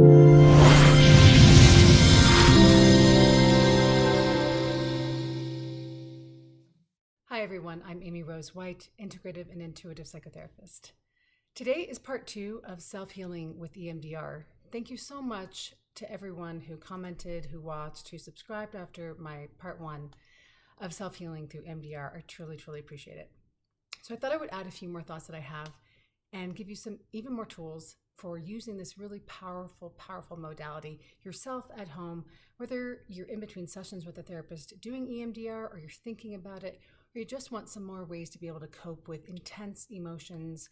Hi everyone, I'm Amy Rose White, integrative and intuitive psychotherapist. Today is part 2 of self-healing with EMDR. Thank you so much to everyone who commented, who watched, who subscribed after my part 1 of self-healing through EMDR. I truly, truly appreciate it. So I thought I would add a few more thoughts that I have and give you some even more tools for using this really powerful, powerful modality yourself at home, whether you're in between sessions with a therapist doing EMDR or you're thinking about it, or you just want some more ways to be able to cope with intense emotions,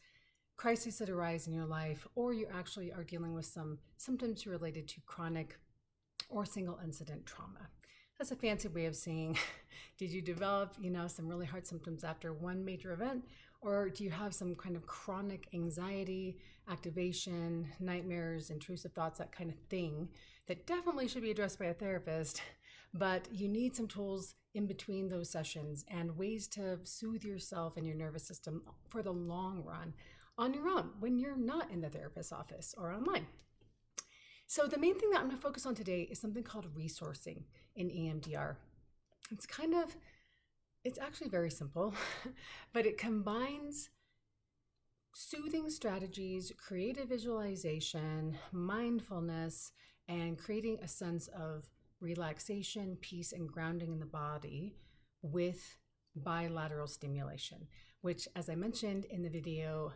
crises that arise in your life, or you actually are dealing with some symptoms related to chronic or single incident trauma. That's a fancy way of saying, did you develop, some really hard symptoms after one major event, or do you have some kind of chronic anxiety, activation, nightmares, intrusive thoughts, that kind of thing that definitely should be addressed by a therapist, but you need some tools in between those sessions and ways to soothe yourself and your nervous system for the long run on your own when you're not in the therapist's office or online. So the main thing that I'm going to focus on today is something called resourcing in EMDR. It's actually very simple, but it combines soothing strategies, creative visualization, mindfulness, and creating a sense of relaxation, peace, and grounding in the body with bilateral stimulation, which, as I mentioned in the video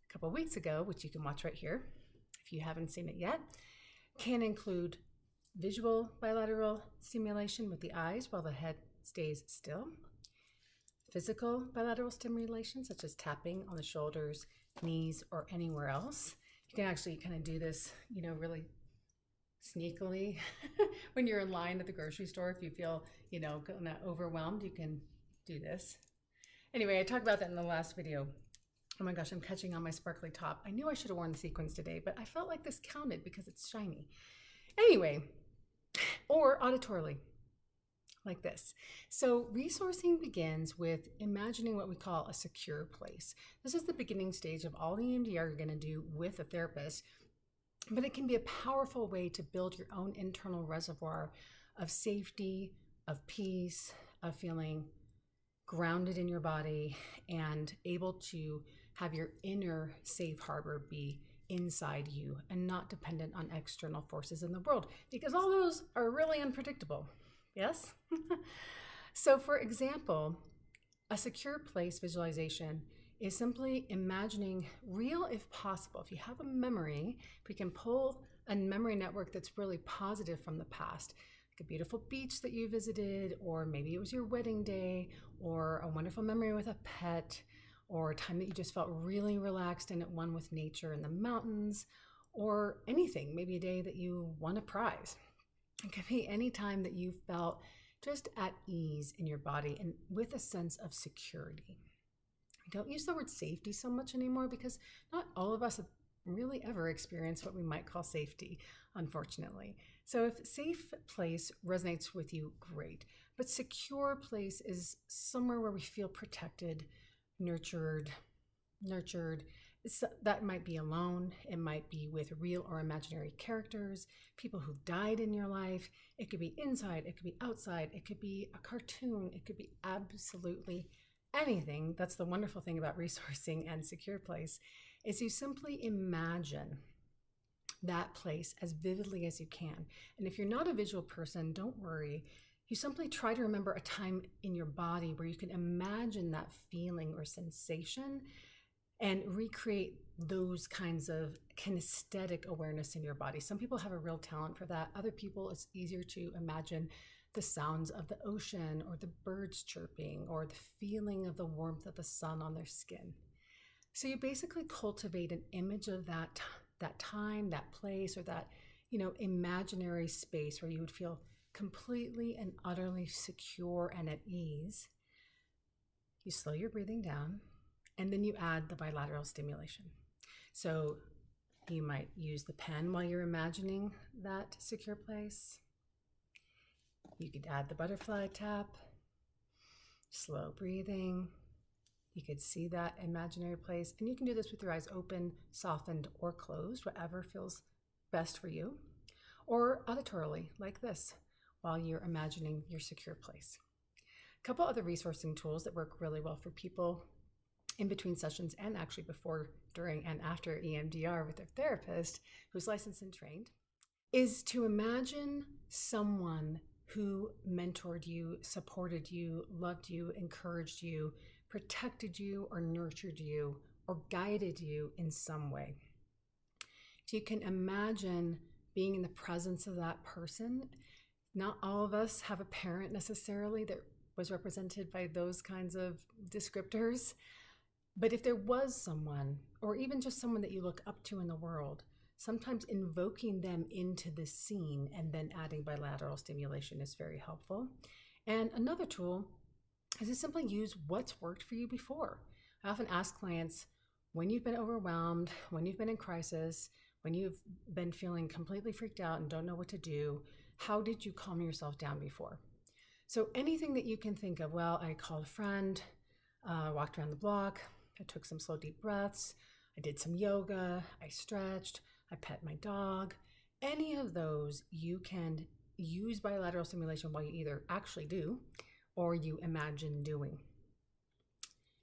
a couple of weeks ago, which you can watch right here if you haven't seen it yet, can include visual bilateral stimulation with the eyes while the head stays still, physical bilateral stimulation such as tapping on the shoulders, knees, or anywhere else. You can actually kind of do this, really sneakily when you're in line at the grocery store. If you feel, kind of overwhelmed, you can do this. Anyway, I talked about that in the last video. Oh my gosh, I'm catching on my sparkly top. I knew I should have worn the sequins today, but I felt like this counted because it's shiny. Anyway, or auditorily, like this. So resourcing begins with imagining what we call a secure place. This is the beginning stage of all the EMDR you're going to do with a therapist, but it can be a powerful way to build your own internal reservoir of safety, of peace, of feeling grounded in your body and able to have your inner safe harbor be inside you and not dependent on external forces in the world, because all those are really unpredictable. Yes? So for example, a secure place visualization is simply imagining real if possible. If you have a memory, if we can pull a memory network that's really positive from the past, like a beautiful beach that you visited, or maybe it was your wedding day, or a wonderful memory with a pet, or a time that you just felt really relaxed and at one with nature in the mountains, or anything, maybe a day that you won a prize. It could be any time that you felt just at ease in your body and with a sense of security. I don't use the word safety so much anymore because not all of us have really ever experienced what we might call safety, unfortunately. So if safe place resonates with you, great. But secure place is somewhere where we feel protected, nurtured. That might be alone. It might be with real or imaginary characters, people who've died in your life. It could be inside, it could be outside, it could be a cartoon, it could be absolutely anything. That's the wonderful thing about resourcing and secure place, is you simply imagine that place as vividly as you can. And if you're not a visual person, don't worry. You simply try to remember a time in your body where you can imagine that feeling or sensation and recreate those kinds of kinesthetic awareness in your body. Some people have a real talent for that. Other people, it's easier to imagine the sounds of the ocean or the birds chirping or the feeling of the warmth of the sun on their skin. So you basically cultivate an image of that time, that place, or that, imaginary space where you would feel completely and utterly secure and at ease. You slow your breathing down, and then you add the bilateral stimulation. So you might use the pen while you're imagining that secure place. You could add the butterfly tap, slow breathing. You could see that imaginary place, and you can do this with your eyes open, softened, or closed, whatever feels best for you, or auditorily, like this, while you're imagining your secure place. A couple other resourcing tools that work really well for people in between sessions and actually before, during, and after EMDR with their therapist who's licensed and trained is to imagine someone who mentored you, supported you, loved you, encouraged you, protected you, or nurtured you, or guided you in some way. If you can imagine being in the presence of that person, not all of us have a parent necessarily that was represented by those kinds of descriptors. But if there was someone, or even just someone that you look up to in the world, sometimes invoking them into the scene and then adding bilateral stimulation is very helpful. And another tool is to simply use what's worked for you before. I often ask clients, when you've been overwhelmed, when you've been in crisis, when you've been feeling completely freaked out and don't know what to do, how did you calm yourself down before? So anything that you can think of, well, I called a friend, walked around the block, I took some slow, deep breaths, I did some yoga, I stretched, I pet my dog. Any of those you can use bilateral stimulation while you either actually do or you imagine doing.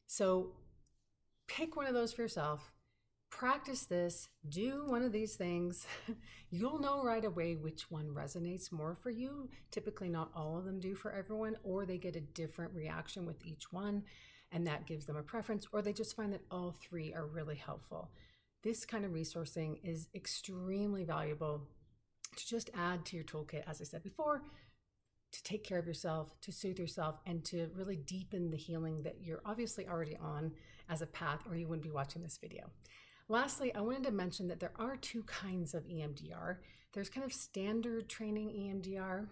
So pick one of those for yourself, practice this, do one of these things. You'll know right away which one resonates more for you. Typically not all of them do for everyone, or they get a different reaction with each one, and that gives them a preference, or they just find that all three are really helpful. This kind of resourcing is extremely valuable to just add to your toolkit, as I said before, to take care of yourself, to soothe yourself, and to really deepen the healing that you're obviously already on as a path, or you wouldn't be watching this video. Lastly, I wanted to mention that there are two kinds of EMDR. There's kind of standard training EMDR.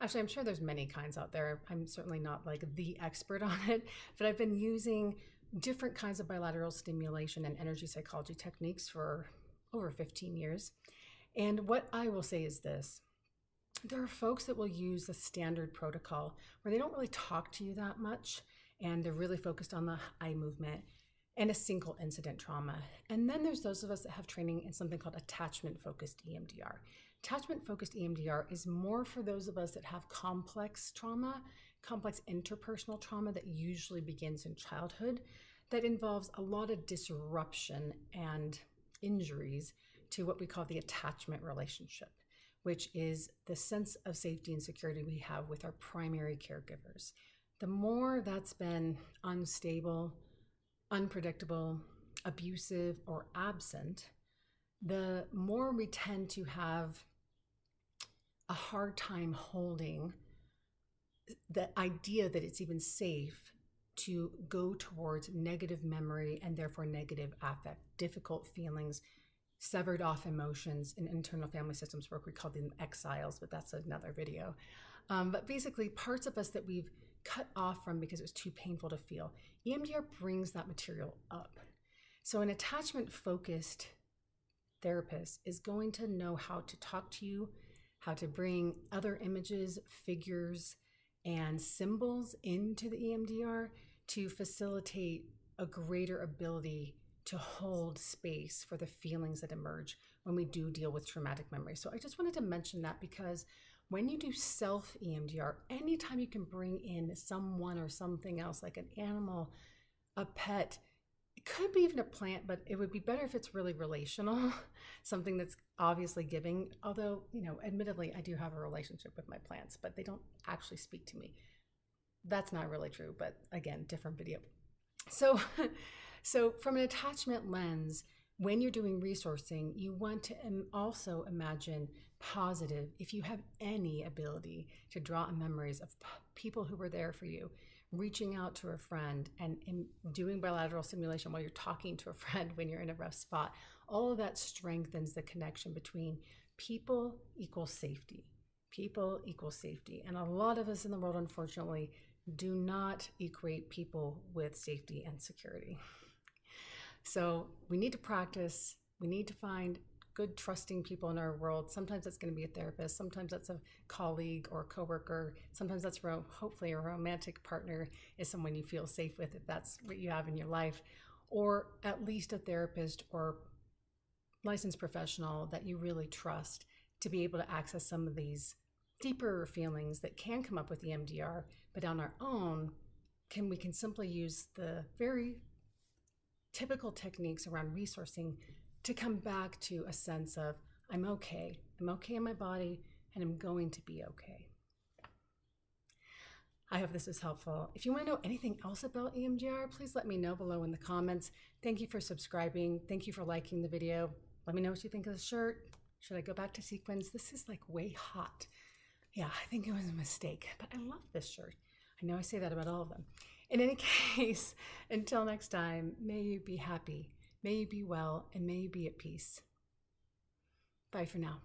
Actually, I'm sure there's many kinds out there. I'm certainly not like the expert on it, but I've been using different kinds of bilateral stimulation and energy psychology techniques for over 15 years. And what I will say is this: there are folks that will use the standard protocol where they don't really talk to you that much, and they're really focused on the eye movement and a single incident trauma. And then there's those of us that have training in something called attachment-focused EMDR. Attachment-focused EMDR is more for those of us that have complex trauma, complex interpersonal trauma that usually begins in childhood, that involves a lot of disruption and injuries to what we call the attachment relationship, which is the sense of safety and security we have with our primary caregivers. The more that's been unstable, unpredictable, abusive, or absent, the more we tend to have a hard time holding the idea that it's even safe to go towards negative memory and therefore negative affect, difficult feelings, severed off emotions. In internal family systems work, we call them exiles, but that's another video. But basically parts of us that we've cut off from because it was too painful to feel. EMDR brings that material up. So an attachment-focused therapist is going to know how to talk to you, how to bring other images, figures, and symbols into the EMDR to facilitate a greater ability to hold space for the feelings that emerge when we do deal with traumatic memory. So I just wanted to mention that because when you do self EMDR, anytime you can bring in someone or something else like an animal, a pet, it could be even a plant, but it would be better if it's really relational, something that's obviously giving. Although, admittedly, I do have a relationship with my plants, but they don't actually speak to me. That's not really true, but again, different video. So from an attachment lens, when you're doing resourcing, you want to also imagine positive, if you have any ability to draw on memories of people who were there for you, reaching out to a friend and doing bilateral stimulation while you're talking to a friend when you're in a rough spot. All of that strengthens the connection between people equals safety. People equals safety. And a lot of us in the world, unfortunately, do not equate people with safety and security. So we need to practice. We need to find good, trusting people in our world. Sometimes it's going to be a therapist. Sometimes that's a colleague or a coworker. Sometimes that's hopefully a romantic partner is someone you feel safe with if that's what you have in your life, or at least a therapist or licensed professional that you really trust to be able to access some of these deeper feelings that can come up with EMDR, but on our own, we can simply use the very typical techniques around resourcing to come back to a sense of I'm okay in my body, and I'm going to be okay. I hope this is helpful. If you want to know anything else about EMDR, please let me know below in the comments. Thank you for subscribing. Thank you for liking the video. Let me know what you think of the shirt. Should I go back to sequins? This is like way hot. Yeah, I think it was a mistake, but I love this shirt. I know I say that about all of them. In any case, until next time, may you be happy, may you be well, and may you be at peace. Bye for now.